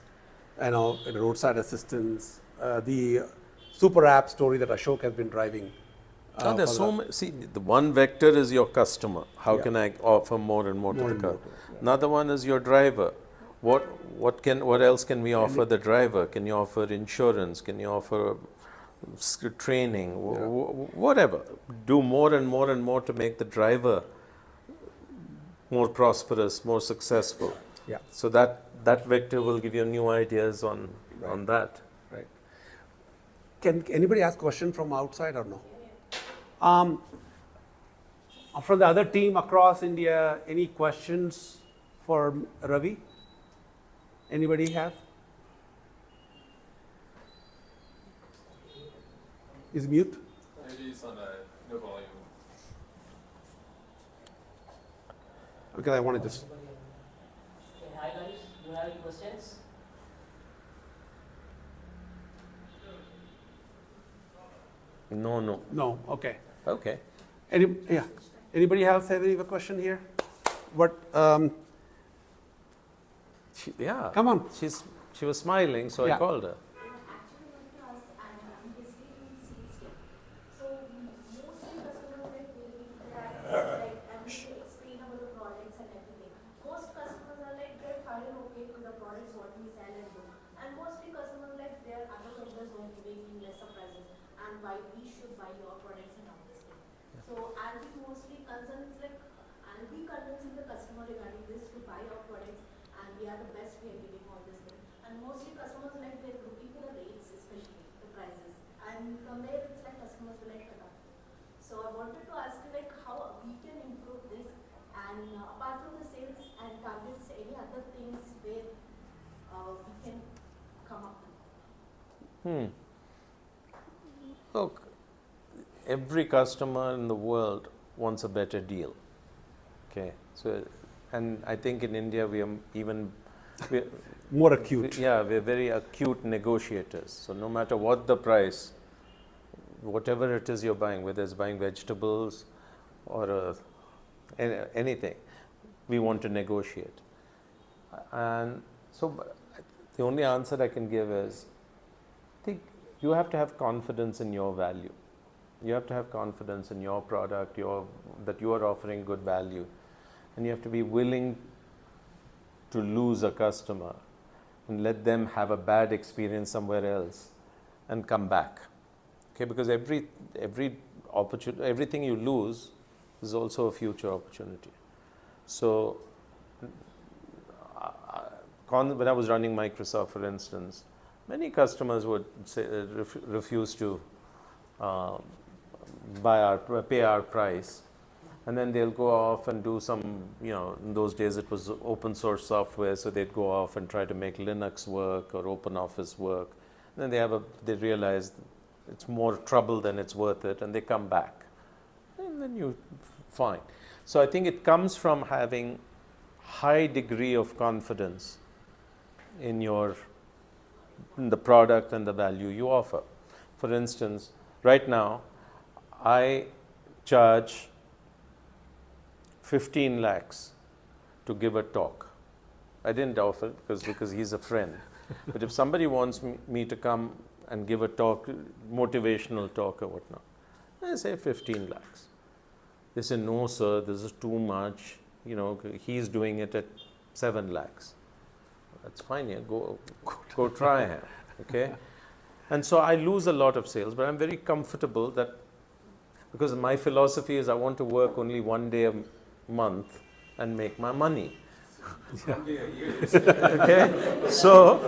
roadside assistance, the super app story that Ashok has been driving. There's so many. See, the one vector is your customer. How can I offer more and more to the customer? Yeah. Another one is your driver. What else can we offer the driver? Can you offer insurance? Can you offer training? Whatever. Do more and more and more to make the driver more prosperous, more successful. Yeah. So that vector will give you new ideas on that. Right. Can anybody ask a question from outside or no? From the other team across India, any questions for Ravi? Anybody have? Is mute? Maybe it's on no volume. Because I wanted this. Okay, hi guys, do you have any questions? No. No. Okay. Okay. Anybody else have any question here? What? Yeah. Come on. She was smiling, so Yeah. I called her. Actually, want to ask, I'm basically in sales team. So mostly customers like really that and they explain about the products and everything. Most customers are like they're fine and okay with the products what we sell and do. And mostly customers like there are other vendors who are giving me lesser prices and why we should buy your products and all this thing. So are we mostly concerned like are we convincing the customer regarding this to buy our products and we are the best, we are giving all this thing. And mostly customers like they're looking for the rates, especially the prices. And from there it's like customers will like cut off. So I wanted to ask you like how we can improve this and apart from the sales and targets, any other things where we can come up with. Look, every customer in the world wants a better deal. Okay, so and I think in India we're More acute. we're very acute negotiators. So no matter what the price, whatever it is you're buying, whether it's buying vegetables or anything, we want to negotiate. And so the only answer I can give is, I think you have to have confidence in your value. You have to have confidence in your product, that you are offering good value. And you have to be willing to lose a customer and let them have a bad experience somewhere else and come back. Okay, because every opportunity, everything you lose is also a future opportunity. So when I was running Microsoft, for instance, many customers would say, refuse to pay our price, and then they'll go off and do some, in those days it was open source software, so they'd go off and try to make Linux work or OpenOffice work. And then they realize it's more trouble than it's worth it, and they come back. And then fine. So I think it comes from having high degree of confidence in the product and the value you offer. For instance, right now, I charge 15 lakhs to give a talk. I didn't offer it because he's a friend. But if somebody wants me to come and give a talk, motivational talk or whatnot, I say 15 lakhs. They say, no, sir, this is too much. He's doing it at 7 lakhs. That's fine, yeah, go try him, okay? And so I lose a lot of sales, but I'm very comfortable because my philosophy is I want to work only one day a month and make my money. Okay, so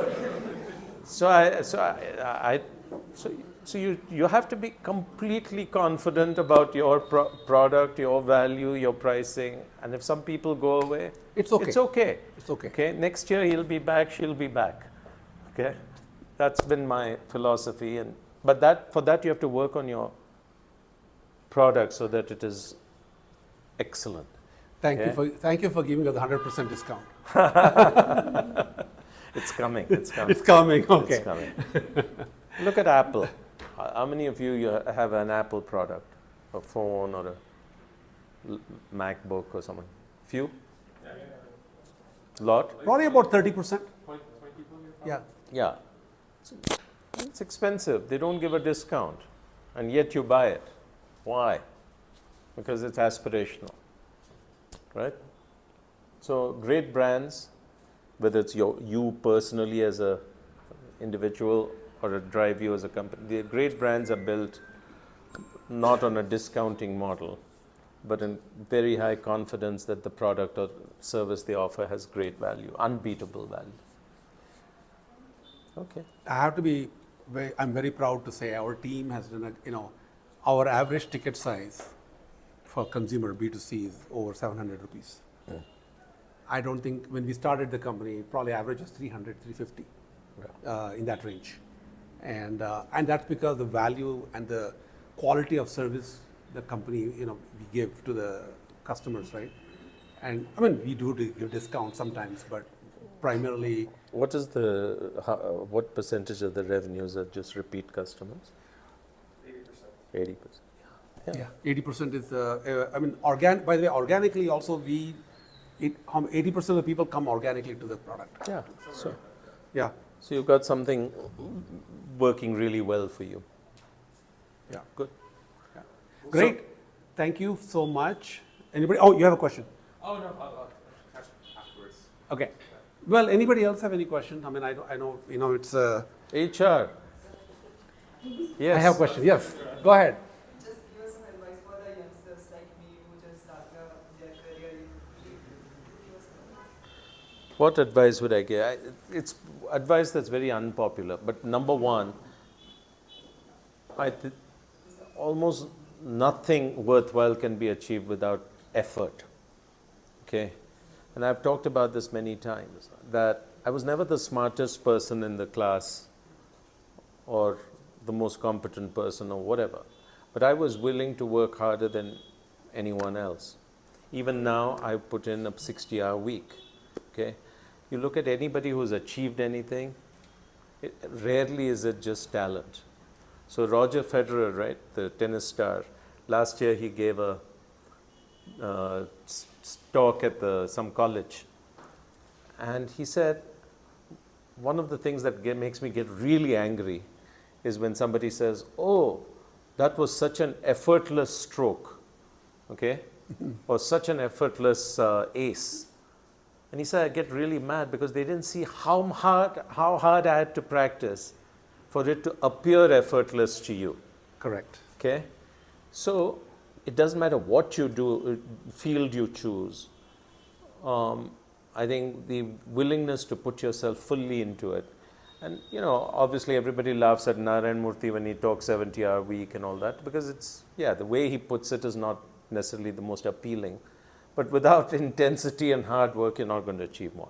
you have to be completely confident about your product, your value, your pricing, and if some people go away, it's okay. It's okay. It's okay. Okay, next year he'll be back, she'll be back. Okay, that's been my philosophy, but for that you have to work on your product so that it is excellent. Thank you for giving us a 100% discount. It's coming. It's coming. It's coming. Okay. It's coming. Look at Apple. How many of you have an Apple product, a phone or a MacBook or something? Few? Lot? Probably about 30%. Yeah. Yeah. It's expensive. They don't give a discount, and yet you buy it. Why? Because it's aspirational, right? So great brands, whether it's you personally as a individual or a DriveU as a company, the great brands are built not on a discounting model, but in very high confidence that the product or service they offer has great value, unbeatable value. Okay. I'm very proud to say our team has done our average ticket size for consumer B2C is over 700 rupees. Yeah. I don't think when we started the company, probably average is 300, 350 in that range. And that's because the value and the quality of service the company, we give to the customers, right? And I mean, we do give discounts sometimes, but primarily. What percentage of the revenues are just repeat customers? 80%. 80%. Yeah. 80% is, by the way, organically also 80% of the people come organically to the product. Yeah. Yeah. So you've got something working really well for you. Yeah. Good. Yeah. Great. Thank you so much. Anybody? Oh, you have a question? Oh, no, I'll catch it afterwards. Okay. Well, anybody else have any questions? I mean, I know, it's HR. Yes. I have a question. Yes. Go ahead. Just give us some advice for the youngsters like me who just started their career in What advice would I give? It's advice that's very unpopular. But number one, almost nothing worthwhile can be achieved without effort. Okay? And I've talked about this many times, that I was never the smartest person in the class or the most competent person or whatever. But I was willing to work harder than anyone else. Even now, I put in a 60-hour week. Okay? You look at anybody who's achieved anything, rarely is it just talent. So Roger Federer, right, the tennis star, last year he gave a talk at some college. And he said, one of the things that makes me get really angry is when somebody says, oh, that was such an effortless stroke, okay? Or such an effortless ace. And he said, I get really mad because they didn't see how hard I had to practice for it to appear effortless to you. Correct. Okay? So it doesn't matter what you do, field you choose. I think the willingness to put yourself fully into it. And, you know, obviously everybody laughs at Narayan Murthy when he talks 70-hour week and all that, because it's, yeah, the way he puts it is not necessarily the most appealing. But without intensity and hard work, you're not going to achieve more.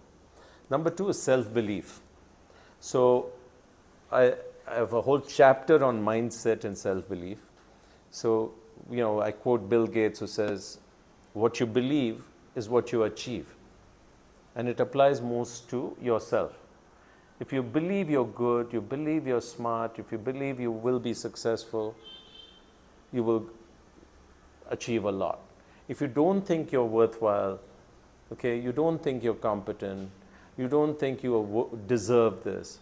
Number 2 is self-belief. So I have a whole chapter on mindset and self-belief. So, you know, I quote Bill Gates, who says, what you believe is what you achieve. And it applies most to yourself. If you believe you're good, you believe you're smart, if you believe you will be successful, you will achieve a lot. If you don't think you're worthwhile, okay, you don't think you're competent, you don't think you deserve this,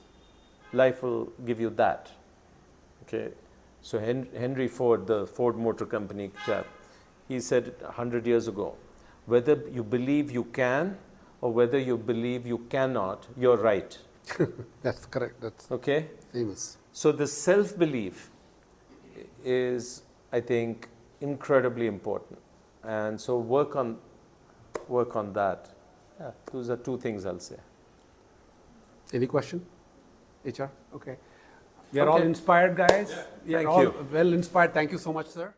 life will give you that. Okay, so Henry Ford, the Ford Motor Company chap, he said 100 years ago, whether you believe you can or whether you believe you cannot, you're right. That's correct. That's okay, famous. So the self-belief is, I think, incredibly important. And so work on that. Yeah, those are 2 things I'll say. Any question? HR? Okay. We are all inspired, guys. Yeah. We are Thank all you. well inspired. Thank you so much, sir.